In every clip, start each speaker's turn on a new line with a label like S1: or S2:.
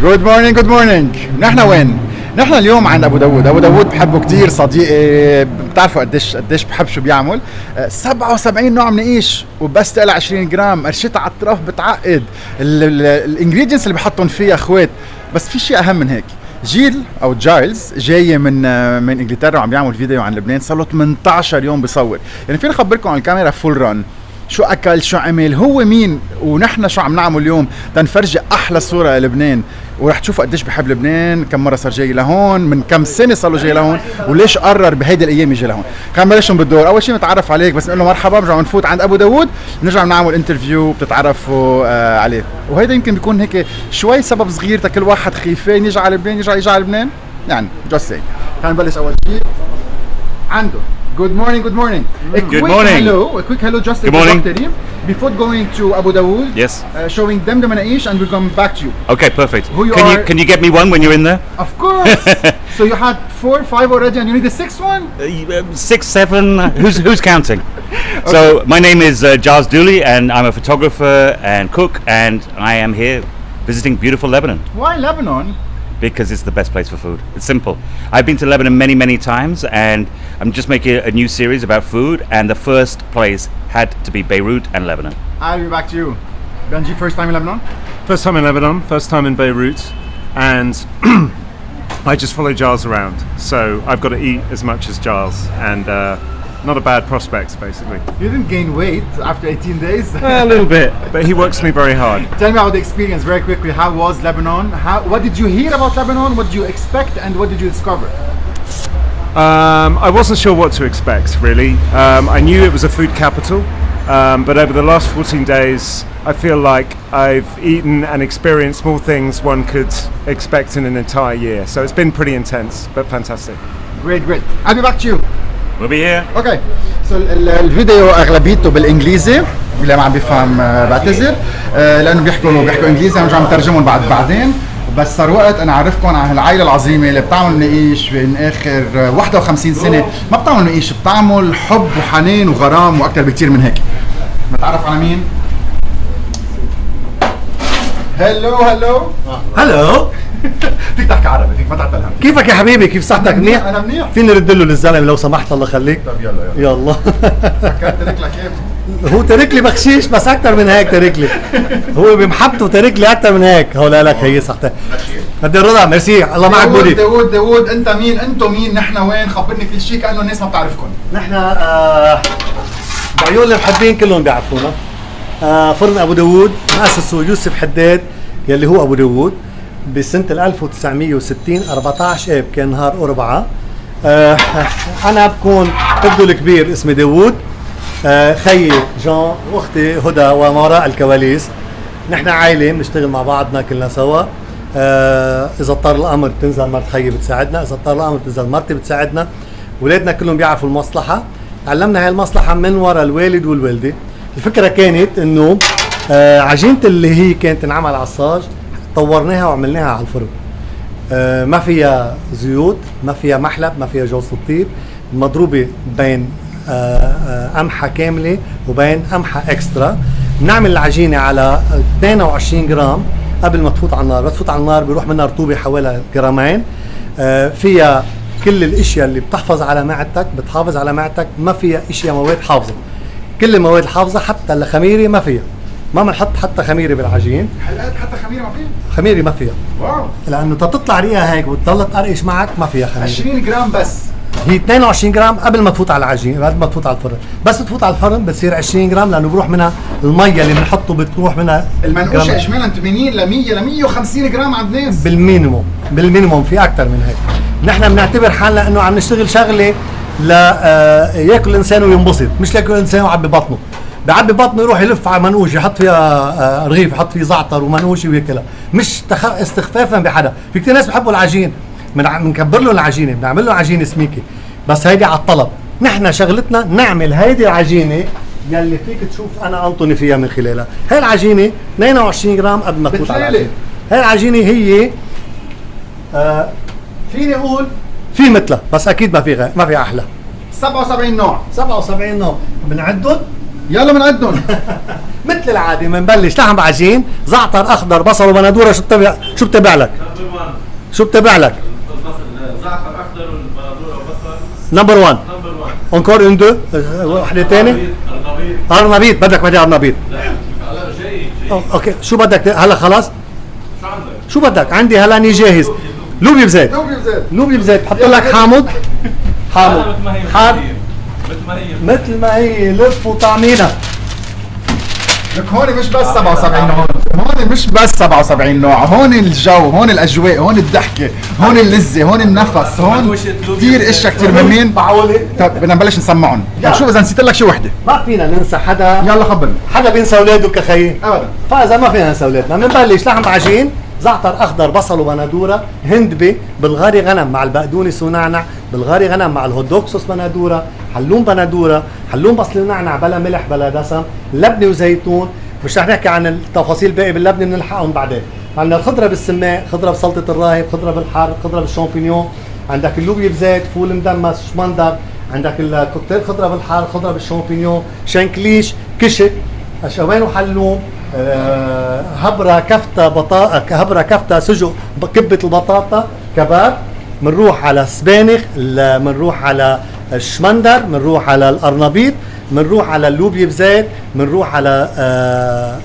S1: جود مورنينج. نحن وين؟ نحن اليوم عند ابو داوود. ابو داوود بحبه كتير، صديقي، بتعرفوا قديش بحب شو بيعمل. 77 نوع من نقيش وبس تقلع 20 جرام. قرشتها على الطرف بتعقد. الانجريدينتس اللي بحطهم فيها اخوات، بس في شيء اهم من هيك. جايلز جاي من انجلترا وعم بيعمل فيديو عن لبنان، صار له 18 يوم بيصور. يعني فيني اخبركم عن الكاميرا فول ران، شو اكل، شو عمل، هو مين، ونحن شو عم نعمل اليوم تنفرجي احلى صوره للبنان. ورح تشوفوا قديش بحب لبنان، كم مره صار جاي لهون، من كم سنه صار له جاي لهون، وليش قرر بهيدي الايام يجي لهون. خلينا نبلش بالدور. اول شيء نتعرف عليك، بس نقول له مرحبا، بنرجع نفوت عند ابو داوود، نرجع نعمل انترفيو بتتعرفوا عليه. وهيدا يمكن بيكون هيك شوي سبب صغير تكل واحد خيفان يجي على لبنان، يجي على لبنان يعني. جاست سي. خلينا نبلش اول شيء عنده. Good morning.
S2: Good morning.
S1: A quick hello just
S2: Good morning.
S1: Before going to Abou Daoud.
S2: Yes.
S1: Showing them the manaish and we'll come back to you.
S2: Okay, perfect.
S1: Who you
S2: Can you get me one when you're in there?
S1: Of course. So you had 4, 5 already and you need the 6th one?
S2: 6, 7, who's counting? Okay. So my name is Giles Duley and I'm a photographer and cook, and I am here visiting beautiful Lebanon.
S1: Why Lebanon?
S2: Because it's the best place for food. It's simple. I've been to Lebanon many times, and I'm just making a new series about food, and the first place had to be Beirut and Lebanon.
S1: I'll be back to you. Benji, first time in Lebanon?
S3: First time in Lebanon, first time in Beirut, and I just follow Giles around. So I've got to eat as much as Giles, and not a bad prospect, basically.
S1: You didn't gain weight after 18 days?
S3: A little bit, but he works me very hard.
S1: Tell me about the experience very quickly. How was Lebanon? What did you hear about Lebanon? What did you expect and what did you discover?
S3: I wasn't sure what to expect, really. I knew it was a food capital, but over the last 14 days, I feel like I've eaten and experienced more things one could expect in an entire year. So it's been pretty intense, but fantastic.
S1: Great. I'll be back to you.
S2: We'll be here.
S1: Okay. So الفيديو اغلبيته بالانجليزي، اللي ما عم بيفهم بعتذر، لانه بيحكوا انجليزي، انا مش عم ترجمهم بعدين. بس صار وقت انا اعرفكم عن هالعائله العظيمه اللي بتعمل نقيش من اخر 51 سنه. ما بتعمل نقيش، بتعمل حب وحنان وغرام واكثر بكثير من هيك. نتعرف على مين؟
S4: هلو
S1: فيك تحكي عربي، فيك ما تعتلهم.
S4: كيفك يا حبيبي؟ كيف صحتك؟ منيح؟
S1: انا منيح.
S4: فيني نرد له للزلمه لو سمحت، الله يخليك.
S1: طب
S4: يلا
S1: فكرت ترك لك ايه؟
S4: هو ترك لي بخشيش، بس اكثر من هيك ترك لي. هو بمحبته ترك لي اكثر من هيك. هو لا لك هي صحتك. بدي الرضا، ميرسي، الله معك بودي.
S1: داوود انت مين؟ انتم مين؟ نحن وين؟ خبرني كل شيء كانه الناس ما بتعرفكم.
S4: نحن بعيون المحبين كلهم بيعرفونا. فرن ابو داوود مؤسسه يوسف حداد يلي هو ابو داوود بسنة 1960، 14 اب كان نهار أربعة. أنا بكون ابنه الكبير اسمي داوود، خيي جان وأختي هدى وما وراء الكواليس. نحن عائلة بنشتغل مع بعضنا كلنا سوا. إذا اضطر الأمر بتنزل مرت خيي بتساعدنا، إذا اضطر الأمر بتنزل مرتي بتساعدنا. ولادنا كلهم بيعرفوا المصلحة. تعلمنا هاي المصلحة من وراء الوالد والوالدة. الفكرة كانت إنه عجينة اللي هي كانت تنعمل على الصاج طورناها وعملناها على الفرن. ما فيها زيوت، ما فيها محلب، ما فيها جوز الطيب، مضروبة بين قمحة كاملة وبين قمحة اكسترا. بنعمل العجينة على 22 جرام قبل ما تفوت على النار. بس تفوت على النار بيروح منها رطوبة حوالي جرامين. فيها كل الاشياء اللي بتحفظ على معدتك، بتحافظ على معدتك. ما فيها اشياء مواد حافظة، كل المواد الحافظة حتى الخميرة ما فيها. ما بنحط حتى خميره بالعجين.
S1: حلقات حتى خميره ما فيها؟
S4: خميره ما فيها.
S1: واو.
S4: لانه تطلع ريقها هيك وتضل تقرقش معك ما فيها خميره.
S1: 20 جرام بس.
S4: هي 22 جرام قبل ما تفوت على العجين، قبل ما تفوت على الفرن. بس تفوت على الفرن بتصير 20 جرام لانه بروح منها الميه اللي بنحطه، بتروح منها
S1: المنقوشه اجمالا 80 ل 100 ل 150 جرام عند ناس. بالمينيموم في اكثر من هيك. نحن بنعتبر حالنا انه عم نشتغل شغله لا ياكل الانسان وينبسط، مش لياكل الانسان ويعبي بطنه. بعبي بطنه يروح يلف على منقوش، يحط فيها رغيف، يحط فيه زعتر ومنقوشي وياكلها، مش استخفافا بحدا. في كثير ناس بحبوا العجين، بنكبر لهم العجينه، بنعمل لهم عجينه سميكه، بس هيدي على الطلب. نحن شغلتنا نعمل هيدي العجينه يلي فيك تشوف انا انطني فيها من خلالها. هاي العجينه 22 جرام قبل ما تفوت على العجينه. هاي العجينه هي فيني اقول في مثلها، بس اكيد ما في احلى. 77 نوع.
S4: 77 نوع بنعدهم.
S1: يلا بنعدهم.
S4: مثل العاده بنبلش لحم عجين، زعتر اخضر، بصل وبندوره. شو بتابع لك؟ شو بتابع لك؟
S5: زعتر اخضر والبندوره وبصل.
S4: نمبر 1. انكور ان دو. وحده ثانيه. ارنبيط. بدك وحده ارنبيط؟
S5: هلا جاي.
S4: اوكي شو بدك هلا؟ خلاص
S5: شو عندك؟
S4: شو بدك؟ عندي هلا اني جاهز. لوبيا بزيت. لوبيا بزيت. بحط لك حامض. حامض. مثل ما هي لف وطعمينا.
S1: لك هون مش بس 77 نوع، هون مش بس 77 نوع، هون الجو، هون الاجواء، هون الضحكه، هون اللذه، هون النفس، هون كثير اشياء كثير مهمين.
S4: بعولي.
S1: طيب بدنا نبلش نسمعهم. طيب شو اذا نسيت لك شي وحده؟
S4: ما فينا ننسى حدا.
S1: يلا خبرني.
S4: حدا بينسى اولاده كخيي
S1: ابدا.
S4: فاذا ما فينا ننسى اولادنا بنبلش لحم عجين، زعتر اخضر، بصل وبندوره، هندبه، بلغاري غنم مع البقدونس ونعنع، بلغاري غنم مع الهوت دوغ صوص بندوره، حلوم بندوره، حلوم بصل ونعنع بلا ملح بلا دسم، لبنه وزيتون. مش رح نحكي عن التفاصيل باقي باللبنه بنلحقهم بعدين. عندنا الخضره بالسماق، خضره بسلطه الراهب، خضره بالحار، خضره بالشامبينيون، عندك اللوبيا بزيت، فول مدمس، شمندر، عندك الكوكتيل خضره بالحار، خضره بالشامبينيون، شنكليش، كشك، شوين وحلوم، هبره كفته بطاطا، هبره كفته سجق، كبه البطاطا، كباب. منروح على السبانخ، منروح على الشمندر، منروح على القرنبيط، منروح على اللوبيا بزيت، منروح على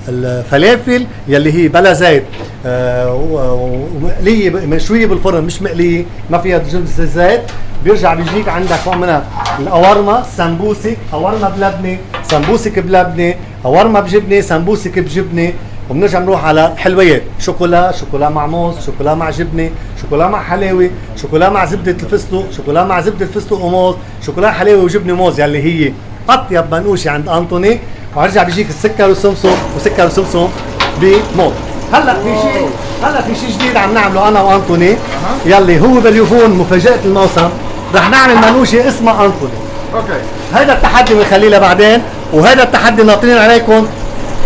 S4: الفلافل يلي هي بلا زيت، ومقليه مشويه بالفرن مش مقليه ما فيها جنس زيت. بيرجع بيجيك عندك فوق منها القوارما، سمبوسك، قوارما بلبنه، سمبوسك بلبنه، قوارما بجبنه، سمبوسك بجبنه. وبنرجع نروح على الحلويات، شوكولا، شوكولا مع موز، شوكولا مع جبنه، شوكولا مع حلاوه، شوكولا مع زبده الفستق، شوكولا مع زبده الفستق وموز، شوكولا حلاوه وجبنه موز يلي هي اطيب منقوشه عند انطوني. وارجع بيجيك السكر وسمسم، وسكر وسمسم بموز. هلا في شيء جديد عم نعمله انا وانطوني يلي هو باليوفون مفاجاه الموسم. رح نعمل منوشه اسمها انطوني.
S1: اوكي.
S4: هذا التحدي بنخليه لبعدين، وهذا التحدي ناطرين عليكم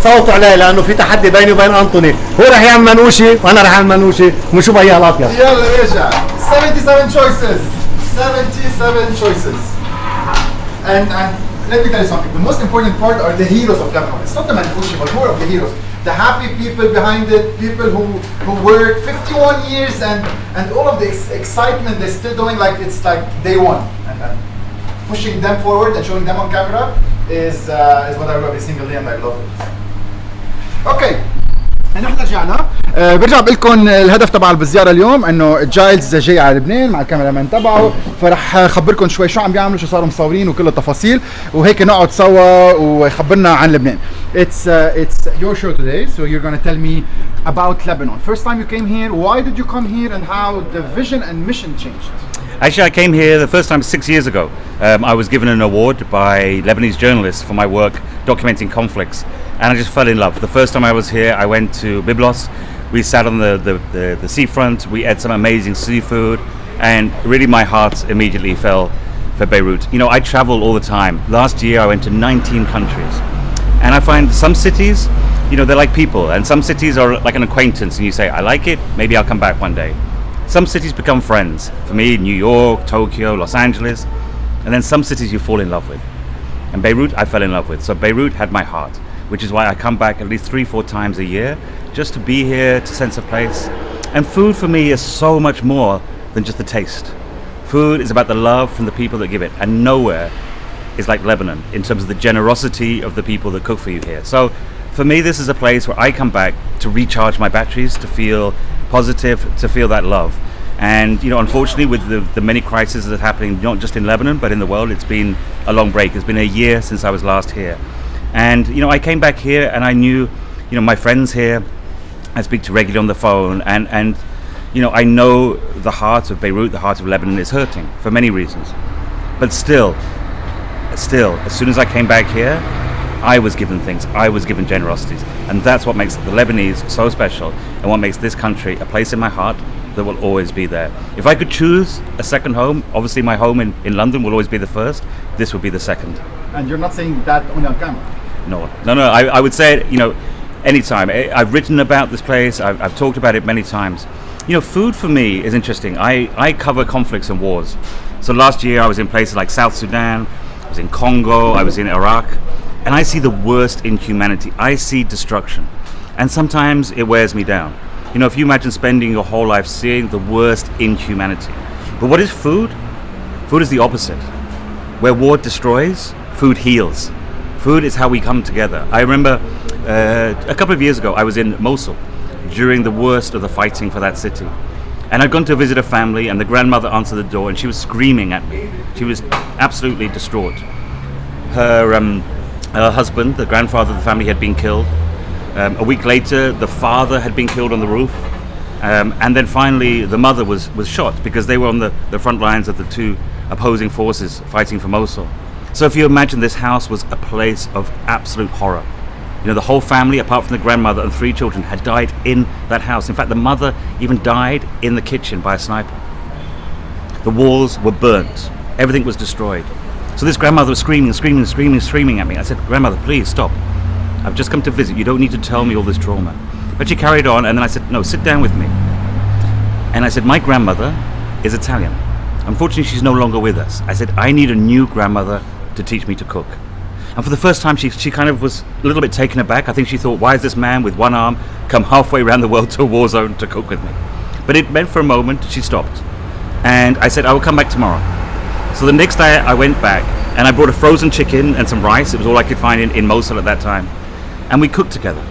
S4: صوتوا عليه لانه في تحدي بيني وبين انطوني. هو رح يعمل منوشه وانا رح اعمل منوشه ونشوف هي الاطيب.
S1: يلا باشا. 77 choices. 77 choices. And let me tell you something. The most important part are the heroes of Lebanon. It's not the manouche, but more of the heroes. The happy people behind it, people who work 51 years and all of the excitement they're still doing like it's like day one. And pushing them forward and showing them on camera is what I do every single day and I love it. Okay. نحن رجعنا. برجع بقول لكم الهدف تبع بالزياره اليوم انه جايلز جاي على لبنان مع الكاميرامان تبعه، فرح اخبركم شوي شو عم بيعملوا، شو صاروا مصورين وكل التفاصيل، وهيك نقعد سوا ويخبرنا عن لبنان. It's your show today, so you're going to tell me about Lebanon. First time you came here, why did you come here and how the vision and mission changed?
S2: Actually, I came here the first time 6 years ago. I was given an award by Lebanese journalists for my work documenting conflicts, and I just fell in love. The first time I was here, I went to Byblos. We sat on the seafront. We ate some amazing seafood, and really my heart immediately fell for Beirut. You know, I travel all the time. Last year, I went to 19 countries, and I find some cities, you know, they're like people, and some cities are like an acquaintance, and you say, I like it, maybe I'll come back one day. Some cities become friends. For me, New York, Tokyo, Los Angeles, and then some cities you fall in love with. And Beirut, I fell in love with. So Beirut had my heart, which is why I come back at least 3-4 times a year, just to be here, to sense a place. And food for me is so much more than just the taste. Food is about the love from the people that give it, and nowhere is like Lebanon in terms of the generosity of the people that cook for you here. So for me, this is a place where I come back to recharge my batteries, to feel positive, to feel that love. And you know, unfortunately, with the many crises that are happening, not just in Lebanon but in the world, it's been a long break. It's been a year since I was last here, and you know, I came back here and I knew, you know, my friends here. I speak to regularly on the phone, and you know, I know the heart of Beirut, the heart of Lebanon is hurting for many reasons. But still, as soon as I came back here, I was given things, I was given generosities, and that's what makes the Lebanese so special, and what makes this country a place in my heart that will always be there. If I could choose a second home, obviously my home in London will always be the first, this would be the second.
S1: And you're not saying that only on camera?
S2: No, I would say it, you know, anytime. I've written about this place, I've talked about it many times. You know, food for me is interesting. I cover conflicts and wars. So last year I was in places like South Sudan, I was in Congo, I was in Iraq, and I see the worst in humanity. I see destruction, and sometimes it wears me down. You know, if you imagine spending your whole life seeing the worst in humanity. But what is food? Food is the opposite. Where war destroys, food heals. Food is how we come together. I remember a couple of years ago, I was in Mosul during the worst of the fighting for that city. And I'd gone to visit a family, and the grandmother answered the door, and she was screaming at me. She was absolutely distraught. Her husband, the grandfather of the family, had been killed. A week later, the father had been killed on the roof. And then finally, the mother was shot because they were on the front lines of the two opposing forces fighting for Mosul. So if you imagine, this house was a place of absolute horror. You know, the whole family, apart from the grandmother and 3 children, had died in that house. In fact, the mother even died in the kitchen by a sniper. The walls were burnt. Everything was destroyed. So this grandmother was screaming at me. I said, "Grandmother, please stop. I've just come to visit. You don't need to tell me all this trauma." But she carried on, and then I said, "No, sit down with me." And I said, "My grandmother is Italian. Unfortunately, she's no longer with us." I said, "I need a new grandmother to teach me to cook." And for the first time, she kind of was a little bit taken aback. I think she thought, why is this man with one arm come halfway around the world to a war zone to cook with me? But it meant for a moment, she stopped. And I said, "I will come back tomorrow." So the next day I went back, and I brought a frozen chicken and some rice. It was all I could find in Mosul at that time. And we cooked together.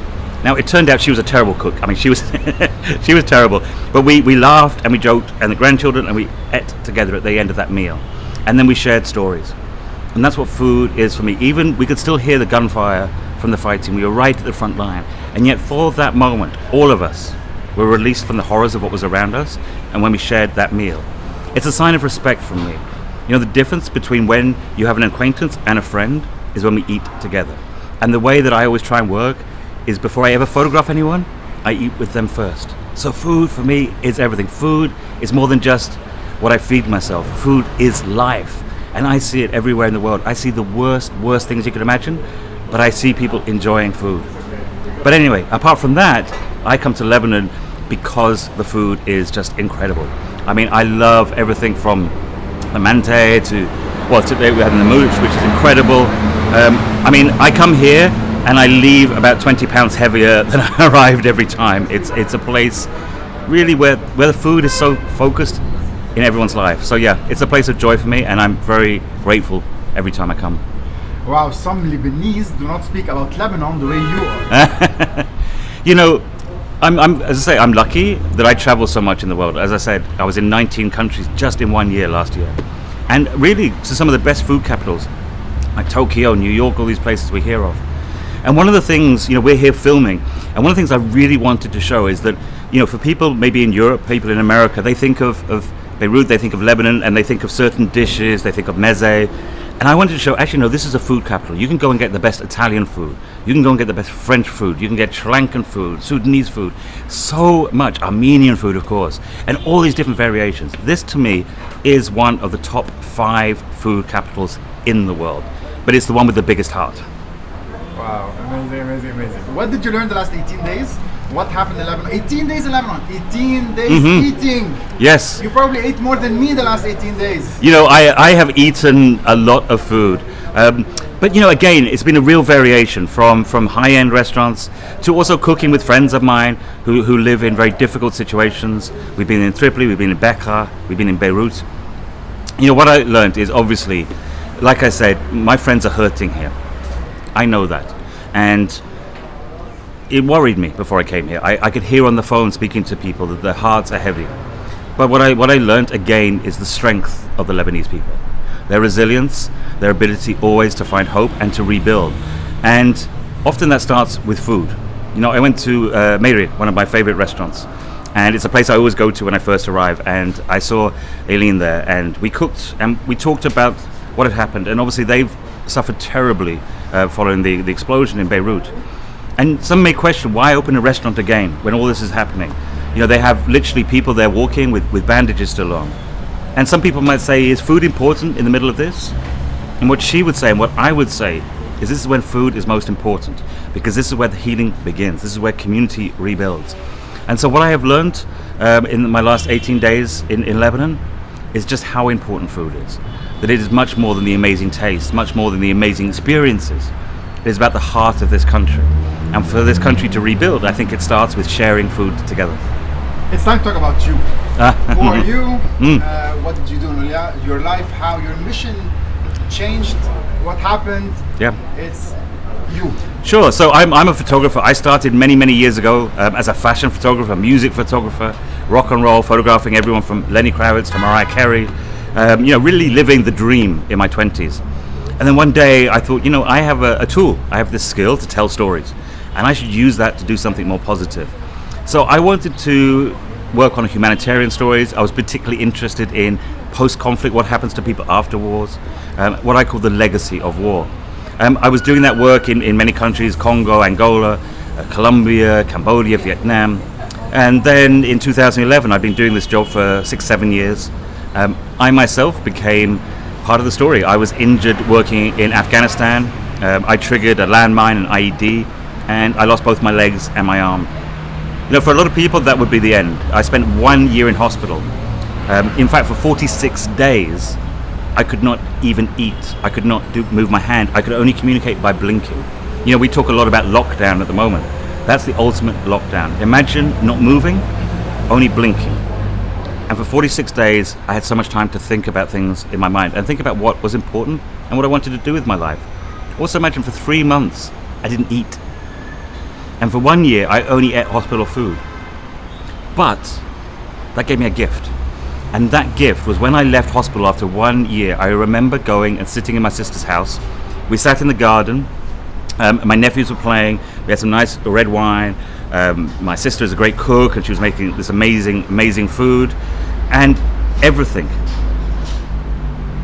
S2: Now, it turned out she was a terrible cook. I mean, she was she was terrible. But we laughed and we joked, and the grandchildren, and we ate together at the end of that meal. And then we shared stories. And that's what food is for me. Even we could still hear the gunfire from the fighting. We were right at the front line. And yet for that moment, all of us were released from the horrors of what was around us, and when we shared that meal. It's a sign of respect from me. You know, the difference between when you have an acquaintance and a friend is when we eat together. And the way that I always try and work is, before I ever photograph anyone, I eat with them first. So food for me is everything. Food is more than just what I feed myself. Food is life. And I see it everywhere in the world. I see the worst things you can imagine, but I see people enjoying food. But anyway, apart from that, I come to Lebanon because the food is just incredible. I mean, I love everything from the mante to, well, today we had the mouche, which is incredible. I mean, I come here and I leave about 20 pounds heavier than I arrived every time. It's a place really where the food is so focused in everyone's life. So yeah, it's a place of joy for me, and I'm very grateful every time I come.
S1: Wow, some Lebanese do not speak about Lebanon the way you are.
S2: You know, I'm as I say, I'm lucky that I travel so much in the world. As I said, I was in 19 countries just in 1 year last year, and really to some of the best food capitals like Tokyo, New York, all these places we hear of. And one of the things, you know, we're here filming, and one of the things I really wanted to show is that, you know, for people maybe in Europe, people in America, they think of Beirut, they think of Lebanon, and they think of certain dishes, they think of meze. And I wanted to show, actually, no, this is a food capital. You can go and get the best Italian food. You can go and get the best French food. You can get Sri Lankan food, Sudanese food, so much, Armenian food, of course, and all these different variations. This, to me, is one of the top 5 food capitals in the world, but it's the one with the biggest heart.
S1: Wow, amazing. What did you learn the last 18 days? What happened in Lebanon? 18 days in Lebanon, 18 days eating.
S2: Yes.
S1: You probably ate more than me the last 18 days.
S2: You know, I have eaten a lot of food. But, you know, again, it's been a real variation from high-end restaurants to also cooking with friends of mine who live in very difficult situations. We've been in Tripoli, we've been in Bekaa, we've been in Beirut. You know, what I learned is, obviously, like I said, my friends are hurting here. I know that. And it worried me before I came here. I could hear on the phone speaking to people that their hearts are heavy. But what I learned again is the strength of the Lebanese people. Their resilience, their ability always to find hope and to rebuild. And often that starts with food. You know, I went to Beirut, one of my favorite restaurants. And it's a place I always go to when I first arrive. And I saw Aileen there, and we cooked and we talked about what had happened. And obviously they've suffered terribly following the explosion in Beirut. And some may question, why open a restaurant again when all this is happening? You know, they have literally people there walking with bandages still on. And some people might say, is food important in the middle of this? And what she would say, and what I would say, is this is when food is most important, because this is where the healing begins. This is where community rebuilds. And so what I have learned in my last 18 days in Lebanon is just how important food is. That it is much more than the amazing taste, much more than the amazing experiences. It's about the heart of this country. And for this country to rebuild, I think it starts with sharing food together.
S1: It's time to talk about you. Who are you? What did you do in your life? How your mission changed? What happened?
S2: Yeah.
S1: It's you.
S2: Sure. So I'm a photographer. I started many years ago as a fashion photographer, music photographer, rock and roll, photographing everyone from Lenny Kravitz to Mariah Carey. Really living the dream in my 20s. And then one day I thought, I have a tool. I have this skill to tell stories, and I should use that to do something more positive. So I wanted to work on humanitarian stories. I was particularly interested in post-conflict, what happens to people after wars, what I call the legacy of war. I was doing that work in many countries, Congo, Angola, Colombia, Cambodia, Vietnam. And then in 2011, I've been doing this job for 6-7 years. I myself became part of the story. I was injured working in Afghanistan. I triggered a landmine, an IED, and I lost both my legs and my arm. For a lot of people, that would be the end. I spent 1 year in hospital. In fact, for 46 days, I could not even eat. I could not move my hand. I could only communicate by blinking. We talk a lot about lockdown at the moment. That's the ultimate lockdown. Imagine not moving, only blinking. And for 46 days, I had so much time to think about things in my mind and think about what was important and what I wanted to do with my life. Also imagine for 3 months, I didn't eat. And for 1 year, I only ate hospital food. But that gave me a gift. And that gift was when I left hospital after 1 year. I remember going and sitting in my sister's house. We sat in the garden. My nephews were playing. We had some nice red wine. My sister is a great cook, and she was making this amazing food. And everything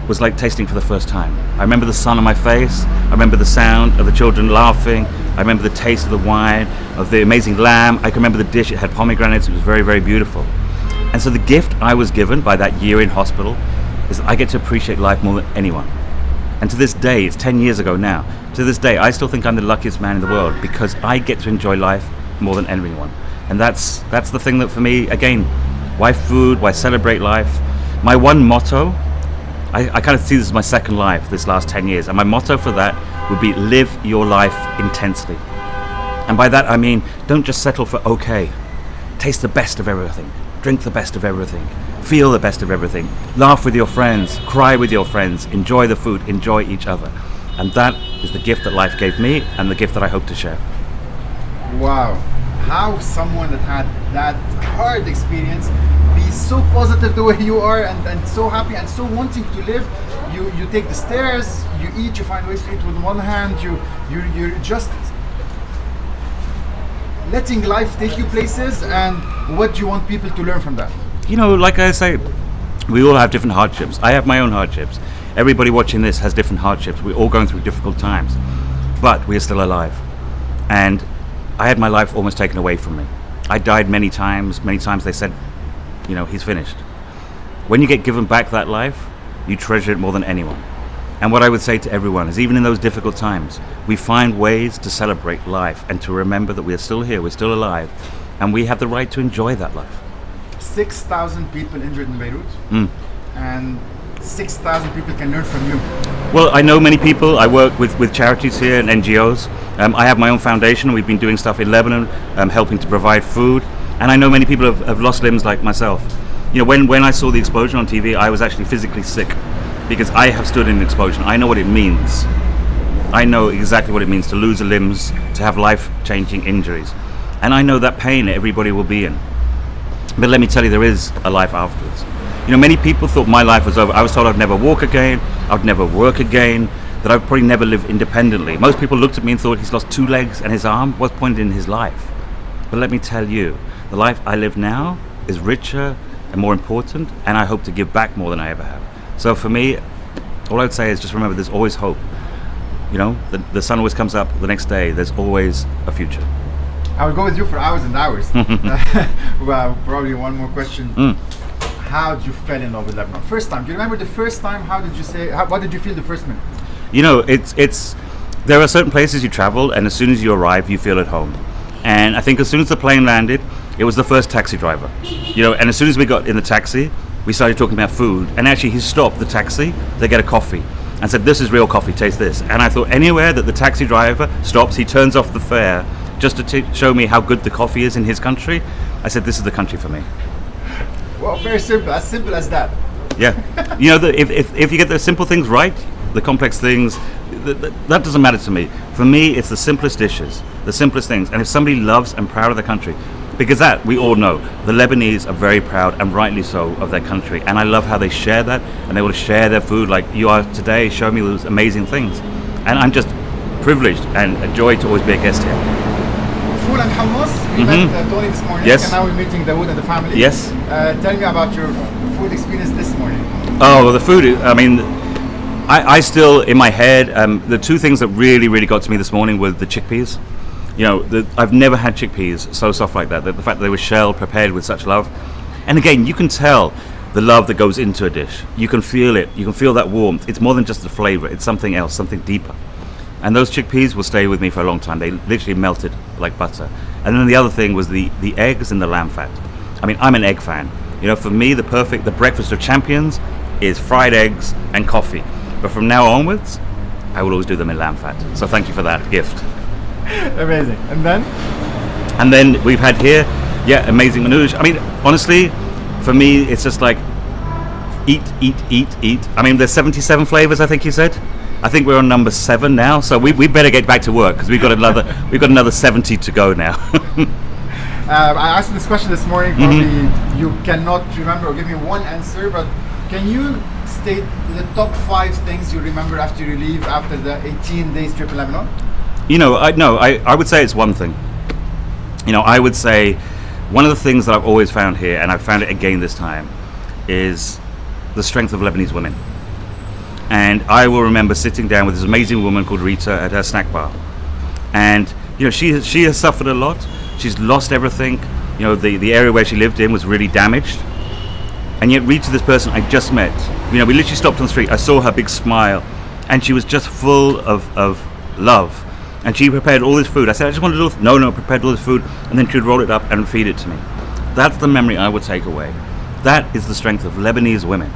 S2: was like tasting for the first time. I remember the sun on my face. I remember the sound of the children laughing. I remember the taste of the wine, of the amazing lamb. I can remember the dish. It had pomegranates. It was very beautiful. And so the gift I was given by that year in hospital is that I get to appreciate life more than anyone. And to this day, it's 10 years ago now, to this day, I still think I'm the luckiest man in the world because I get to enjoy life more than anyone. And that's the thing that for me, again, why food, why celebrate life? My one motto, I kind of see this as my second life this last 10 years. And my motto for that would be live your life intensely. And by that I mean, don't just settle for okay. Taste the best of everything. Drink the best of everything. Feel the best of everything. Laugh with your friends. Cry with your friends. Enjoy the food. Enjoy each other. And that is the gift that life gave me and the gift that I hope to share.
S1: Wow. How someone that had that hard experience be so positive the way you are and so happy and so wanting to live. You take the stairs, you eat, you find ways to eat with one hand, you're just letting life take you places. And what do you want people to learn from that?
S2: Like I say, we all have different hardships. I have my own hardships. Everybody watching this has different hardships. We're all going through difficult times, but we are still alive. And I had my life almost taken away from me. I died many times. Many times they said, he's finished. When you get given back that life, you treasure it more than anyone. And what I would say to everyone is, even in those difficult times, we find ways to celebrate life and to remember that we are still here, we're still alive, and we have the right to enjoy that life.
S1: 6,000 people injured in Beirut, and 6,000 people can learn from you.
S2: Well, I know many people. I work with charities here and NGOs. I have my own foundation. We've been doing stuff in Lebanon, helping to provide food. And I know many people have lost limbs like myself. When I saw the explosion on TV, I was actually physically sick because I have stood in an explosion. I know what it means. I know exactly what it means to lose limbs, to have life-changing injuries. And I know that pain everybody will be in. But let me tell you, there is a life afterwards. Many people thought my life was over. I was told I'd never walk again, I'd never work again, that I'd probably never live independently. Most people looked at me and thought he's lost 2 legs and his arm. What's the point in his life? But let me tell you, the life I live now is richer and more important, and I hope to give back more than I ever have. So for me, all I would say is just remember there's always hope. The sun always comes up the next day. There's always a future.
S1: I would go with you for hours and hours. Well, probably one more question. How did you fall in love with Lebanon? First time. Do you remember the first time? What did you feel the first minute?
S2: It's there are certain places you travel, and as soon as you arrive, you feel at home. And I think as soon as the plane landed, it was the first taxi driver. And as soon as we got in the taxi, we started talking about food. And actually, he stopped the taxi to get a coffee. and said, "This is real coffee. Taste this." And I thought, anywhere that the taxi driver stops, he turns off the fare just to show me how good the coffee is in his country. I said, "This is the country for me."
S1: Well, very simple as that.
S2: Yeah, you know, if you get the simple things right, the complex things, that doesn't matter to me. For me, it's the simplest dishes, the simplest things. And if somebody loves and proud of their country, because that, we all know, the Lebanese are very proud, and rightly so, of their country. And I love how they share that, and they want to share their food like you are today, showing me those amazing things. And I'm just privileged and a joy to always be a guest here.
S1: Food and hummus. We met Tony this morning,
S2: Yes.
S1: and now we're meeting Daoud and the family.
S2: Yes.
S1: Tell me about your food experience this morning.
S2: Oh, well, the food, I mean, I still, in my head, the two things that really got to me this morning were the chickpeas. You know, I've never had chickpeas so soft like that. The fact that they were shelled, prepared with such love. And again, you can tell the love that goes into a dish. You can feel it. You can feel that warmth. It's more than just the flavor. It's something else, something deeper. And those chickpeas will stay with me for a long time. They literally melted like butter. And then the other thing was the eggs and the lamb fat. I mean, I'm an egg fan. You know, for me, the breakfast of champions is fried eggs and coffee. But from now onwards, I will always do them in lamb fat. So thank you for that gift.
S1: Amazing. And
S2: then we've had here, amazing manouche. I mean, honestly, for me, it's just like eat. I mean, there's 77 flavors, I think you said. I think we're on number 7 now, so we better get back to work because we've got another 70 to go now.
S1: I asked this question this morning. Probably you cannot remember or give me one answer, but can you state the top 5 things you remember after you leave after the 18 days trip in Lebanon?
S2: You know, I would say it's one thing. You know, I would say one of the things that I've always found here, and I've found it again this time, is the strength of Lebanese women. And I will remember sitting down with this amazing woman called Rita at her snack bar. And, you know, she has suffered a lot. She's lost everything. You know, the area where she lived in was really damaged. And yet Rita, this person I just met, you know, we literally stopped on the street. I saw her big smile, and she was just full of love. And she prepared all this food. I said, I just want a little, no, prepared all this food, and then she would roll it up and feed it to me. That's the memory I would take away. That is the strength of Lebanese women.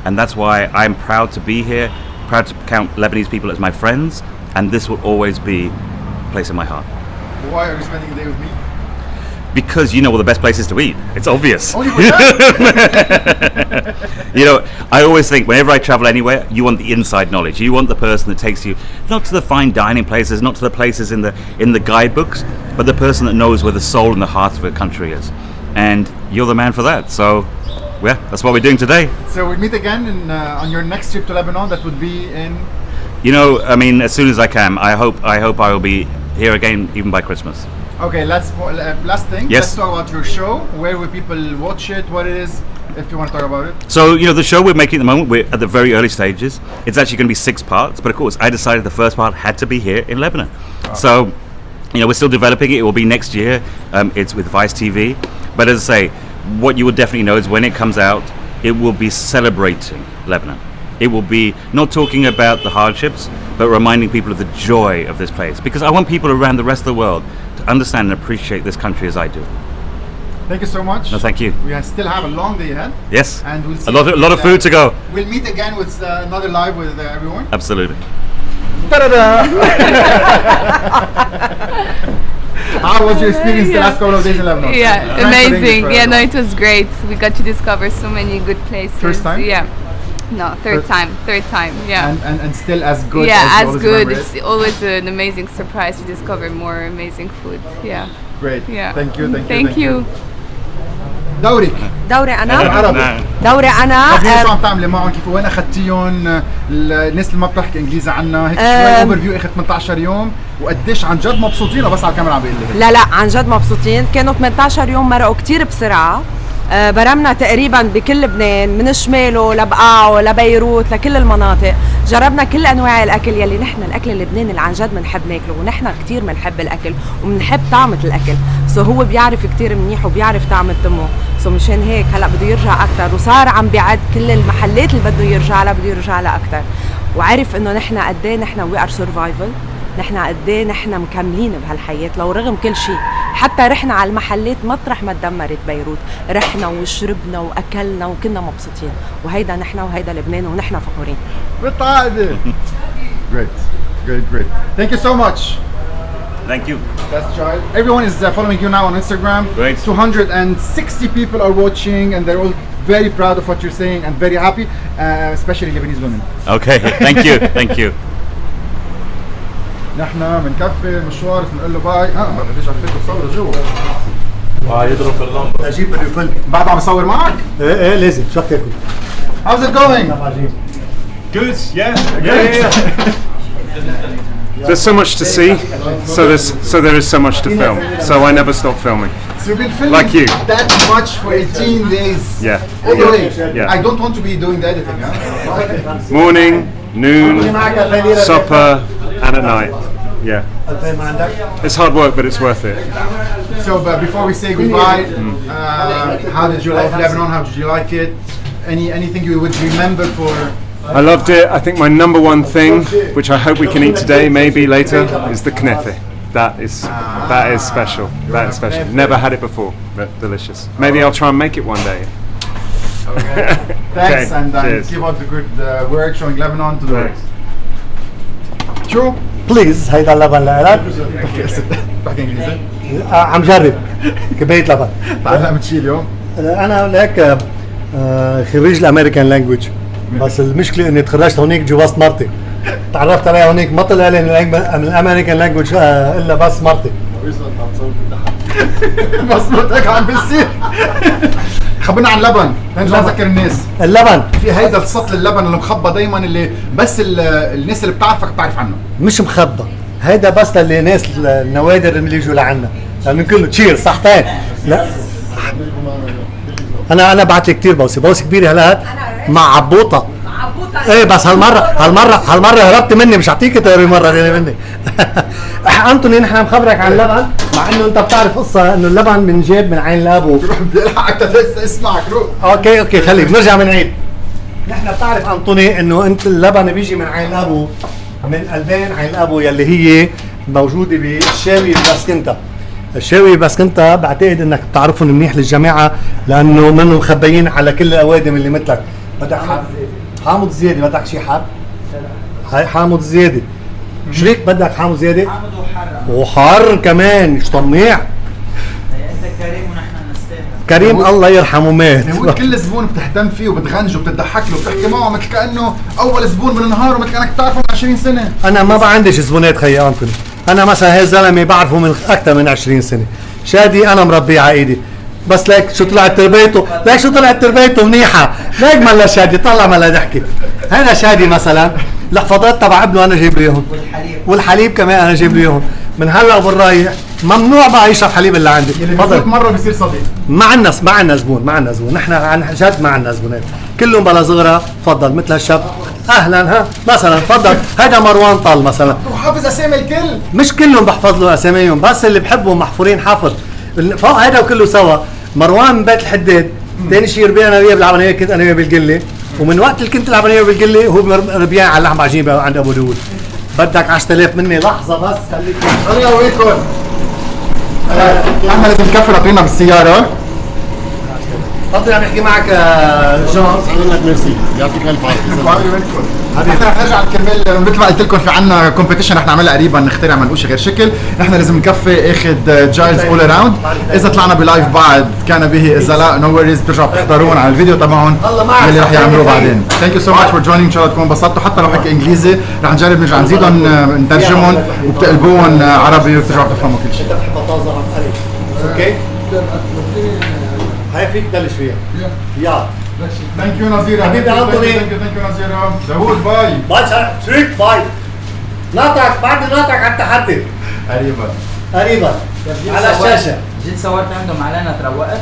S2: And that's why I'm proud to be here, proud to count Lebanese people as my friends, and this will always be a place in my heart.
S1: Why are you spending the day with me?
S2: Because you know all the best places to eat. It's obvious.
S1: Only for that?
S2: You know, I always think whenever I travel anywhere, you want the inside knowledge. You want the person that takes you not to the fine dining places, not to the places in the guidebooks, but the person that knows where the soul and the heart of a country is. And you're the man for that. So, yeah, that's what we're doing today.
S1: So we'll meet again on your next trip to Lebanon. That would be in...
S2: You know, I mean, as soon as I can. I hope I will be here again, even by Christmas.
S1: Okay, last thing.
S2: Yes.
S1: Let's talk about your show. Where will people watch it? What it is? If you want to talk about it.
S2: So, you know, the show we're making at the moment, we're at the very early stages. It's actually going to be 6 parts, but of course, I decided the first part had to be here in Lebanon. Oh. So, you know, we're still developing it. It will be next year. It's with Vice TV. But as I say, what you will definitely know is when it comes out, it will be celebrating Lebanon. It will be not talking about the hardships, but reminding people of the joy of this place. Because I want people around the rest of the world to understand and appreciate this country as I do.
S1: Thank you so much.
S2: No, thank you.
S1: We still have a long day ahead.
S2: Yes.
S1: And we'll see
S2: a lot of food to go.
S1: We'll meet again with another live with everyone.
S2: Absolutely.
S1: Ta-da-da! How was your experience the last couple of days in Lebanon?
S6: Yeah, amazing. Yeah, no, it was great. We got to discover so many good places.
S1: First time?
S6: Yeah. No, third time, yeah.
S1: And still as good
S6: as
S1: as
S6: good. It's always an amazing surprise to discover more amazing food. Yeah.
S1: Great.
S6: Yeah.
S1: Thank you. دورك
S7: أنا
S1: بالعربي
S7: دوري أنا
S1: شو عم تعملي معهم كيف وين أخذتيهم الناس اللي ما بتحكي إنجليزي عنا هيك شوي أوفر فيو أخذ 18 يوم وقديش عن جد مبسوطين بس على الكاميرا عم بيقول لي
S7: لا عن جد مبسوطين كانوا 18 يوم مرقوا كتير بسرعة برمنا تقريبا بكل لبنان من شماله لبقاعه لبيروت لكل المناطق جربنا كل انواع الاكل يلي نحن الاكل اللبناني اللي عن جد بنحب ناكله ونحن كتير بنحب الاكل وبنحب طعمة الاكل هو بيعرف كتير منيح وبيعرف طعمة تمه مشان هيك هلا بده يرجع اكثر وصار عم بيعد كل المحلات اللي بده يرجع لها بده يرجع لها اكثر وعرف انه نحن قد ايه نحن وي ار سرفايفل نحن قديه نحن مكملين بهالحياة لو رغم كل شيء. حتى رحنا على المحلات مطرح ما تدمرت بيروت، رحنا وشربنا وأكلنا وكنا مبسوطين، وهيدا نحن وهيدا لبنان ونحن فخورين.
S1: بالتعقدة. Great. Thank you so much.
S2: Thank you.
S1: That's Giles. Everyone is following you now on Instagram.
S2: Great.
S1: 260 people are watching and they're all very proud of what you're saying and very happy, especially Lebanese women.
S2: Okay, thank you.
S1: نحن بنكفي المشوار بنقول له باي. ما بديش على فكره تصور جوا.
S5: يضرب باللمبه.
S4: اجيب بده يفل.
S1: بعد عم بصور معك؟
S4: ايه لازم شو تاكل؟
S1: How's it going?
S3: Good, yeah. There's so much to see, so there is so much to film. So I never stop filming.
S1: So you've been filming
S3: Like you.
S1: that much for 18 days.
S3: Yeah.
S1: All the way.
S3: Yeah.
S1: I don't want to be doing the editing. Huh?
S3: Morning, noon, supper, and at night. Yeah. It's hard work, but it's worth it.
S1: So before we say goodbye, how did you love Lebanon? How did you like it? Anything you would remember for?
S3: I loved it. I think my number one thing, which I hope we can eat today, maybe later, is the knefe. That is special. That is special. Never had it before, but delicious. Maybe I'll try and make it one day.
S1: Thanks, and
S3: cheers.
S1: keep up the good work showing Lebanon to the world. شو؟
S4: بليز هيدا اللبن لك.
S1: بحكي انجليزي؟
S4: عم جرب كباية لبن.
S1: تعلمت شيء اليوم؟
S4: انا لك خريج الامريكان لانجويج، بس المشكله اني تخرجت هونيك جو وسط مرتي. تعرفت عليها هونيك ما طلع لي من الامريكان لانجويج الا بس مرتي.
S1: مظبوط هيك عم بيصير. خبرنا عن اللبن، نرجع نذكر الناس.
S4: اللبن
S1: في هيدا السطل اللبن اللي مخبى دايما اللي بس الناس اللي بتعرفك بتعرف عنه.
S4: مش مخبى، هيدا بس للناس النوادر اللي يجوا لعنا، لانه كله تشير صحتين. لا انا بعت لي كثير بوسه كبيره هلا مع عبوطه. ايه بس هالمره هربت مني، مش هعطيك تاني مره مني. انطوني نحن مخبرك عن اللبن، مع انه انت بتعرف قصه انه اللبن بنجيب من عين الابو.
S1: روح بدي الحقك اسمعك روح.
S4: اوكي خليك بنرجع من عيد. نحن بتعرف انطوني انه انت اللبن بيجي من عين الابو، من قلبين عين الابو يلي هي موجوده بالشاوي بسكنتا. الشاوي بسكنتا بعتقد انك بتعرفهم منيح للجماعه، لانه منهم مخبيين على كل الاوادم اللي مثلك. بدك حامض زياده، بدك شي حار؟ هاي حامض زياده. شريك بدك حامض زياده؟
S8: حامض
S4: وحار كمان، مش طميع.
S8: انت كريم ونحن نستاهل.
S4: كريم الله يرحمه مات.
S1: هو كل زبون بتهتم فيه وبتغنجه وبتضحك له وبتحكي معه مثل كانه اول زبون من نهار ومثل كانك بتعرفه من 20 سنه.
S4: انا ما عنديش زبونات خيي انطوني، انا مثلا هي الزلمه بعرفه من اكثر من 20 سنه. شادي انا مربيه على ايدي، بس ليك شو طلعت تربيته منيحه. ليك ملا شادي طلع ملا ضحكي. هنا شادي مثلا الحفاضات تبع ابنه انا جايب له اياهم، والحليب كمان انا جايب له اياهم. من هلا وبالرايح ممنوع بقى يشرب حليب اللي عندي.
S1: اللي بفوت مره بصير صديق.
S4: ما عنا زبون، نحن عن جد ما عنا زبونات، كلهم بلا صغرى. تفضل مثل هالشاب، اهلا ها مثلا تفضل. هذا مروان طال مثلا،
S1: وحافظ اسامي الكل.
S4: مش كلهم بحفظ له اساميهم، بس اللي بحبهم محفورين حافظ. فوق هذا وكله سوا. مروان من بيت الحداد، ثاني شيء ربينا انا وياه بالعبانيه، كنت انا وياه بالقله، ومن وقت اللي كنت العب انا وياه بالقله هو ربيان على اللحم عجيبه عند ابو داوود. بدك 10,000 مني لحظه بس خليك.
S1: الله يقويكم. احنا لازم نكفي رطينا بالسياره.
S4: تفضل عم يحكي معك جون.
S1: بقول لك ميرسي، يعطيك الف عافيه. احنا رح نرجع نكمل مثل ما قلت لكم، في عنا كومبيتيشن رح نعملها قريبا، نخترع ما نقولش غير شكل. نحن لازم نكفي اخذ جايلز اول اراوند. اذا طلعنا بلايف بعد كان به، اذا لا نو وريز بترجعوا بتحضرون على الفيديو تبعهم اللي رح يعملوه بعدين. ثانك يو سو ماتش فور جوينينج، ان شاء الله تكونوا انبسطتوا. حتى لو حكي انجليزي رح نجرب نرجع نزيدهم نترجمهم وبتقلبوهم عربي وبترجعوا تفهموا كل شيء.
S4: انت بتحبها طازه عم قريب. اوكي هاي فيك تبلش فيها. يلا
S1: ثانك يو نظيره.
S4: حبيبي انطوني.
S1: ثانك يو نظيره. داوود باي.
S4: باي شريك باي. ناطعك بعد ناطعك على التحدي.
S1: قريبا
S4: على الشاشه.
S8: جيت صورت عندهم علينا تروقت.